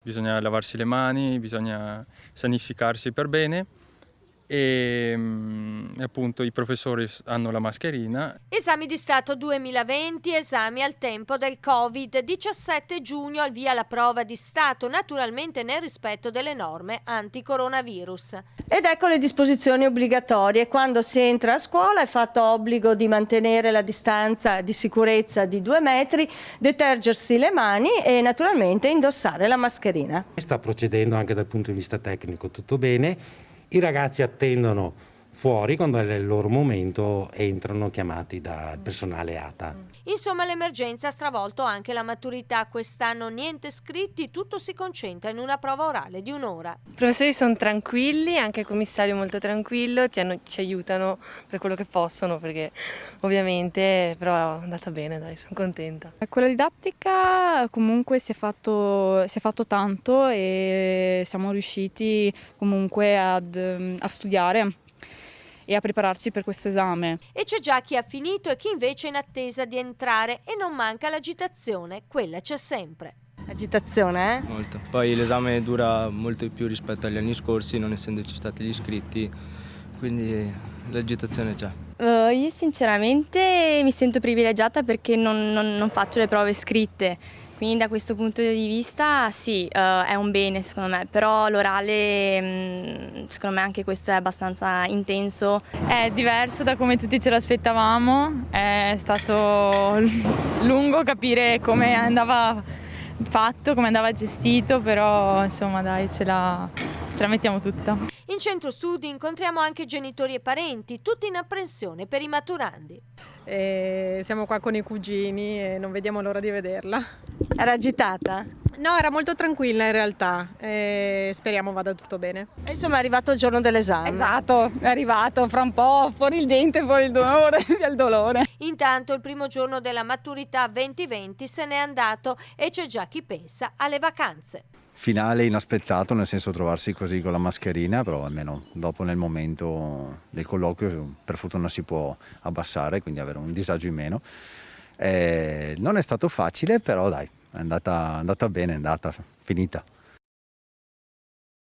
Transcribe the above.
bisogna lavarsi le mani, bisogna sanificarsi per bene e appunto i professori hanno la mascherina. Esami di Stato 2020, esami al tempo del Covid. 17 giugno al via la prova di Stato, naturalmente nel rispetto delle norme anti-coronavirus. Ed ecco le disposizioni obbligatorie. Quando si entra a scuola è fatto obbligo di mantenere la distanza di sicurezza di 2 metri, detergersi le mani e naturalmente indossare la mascherina. Sta procedendo anche dal punto di vista tecnico tutto bene. I ragazzi attendono fuori, quando è il loro momento entrano chiamati dal personale ATA. Insomma, l'emergenza ha stravolto anche la maturità. Quest'anno niente scritti, tutto si concentra in una prova orale di 1 ora. I professori sono tranquilli, anche il commissario molto tranquillo, ci aiutano per quello che possono, perché ovviamente però è andata bene, dai, sono contenta. Quella didattica comunque si è fatto tanto e siamo riusciti comunque a studiare e a prepararci per questo esame. E c'è già chi ha finito e chi invece è in attesa di entrare, e non manca l'agitazione, quella c'è sempre. Agitazione, Molto. Poi l'esame dura molto di più rispetto agli anni scorsi, non essendoci stati gli iscritti, quindi l'agitazione c'è. Io sinceramente mi sento privilegiata perché non faccio le prove scritte, quindi da questo punto di vista sì, è un bene secondo me, però l'orale secondo me anche questo è abbastanza intenso. È diverso da come tutti ce lo aspettavamo, è stato lungo capire come andava fatto, come andava gestito, però insomma dai, ce la mettiamo tutta. In centro studi incontriamo anche genitori e parenti, tutti in apprensione per i maturandi. Siamo qua con i cugini e non vediamo l'ora di vederla. Era agitata? No, era molto tranquilla in realtà e speriamo vada tutto bene. E insomma è arrivato il giorno dell'esame. Esatto, è arrivato, fra un po' fuori il dente, fuori il dolore, via il dolore. Intanto il primo giorno della maturità 2020 se n'è andato e c'è già chi pensa alle vacanze. Finale inaspettato, nel senso trovarsi così con la mascherina, però almeno dopo nel momento del colloquio per fortuna si può abbassare, quindi avere un disagio in meno. Non è stato facile, però dai, è andata bene, è andata finita.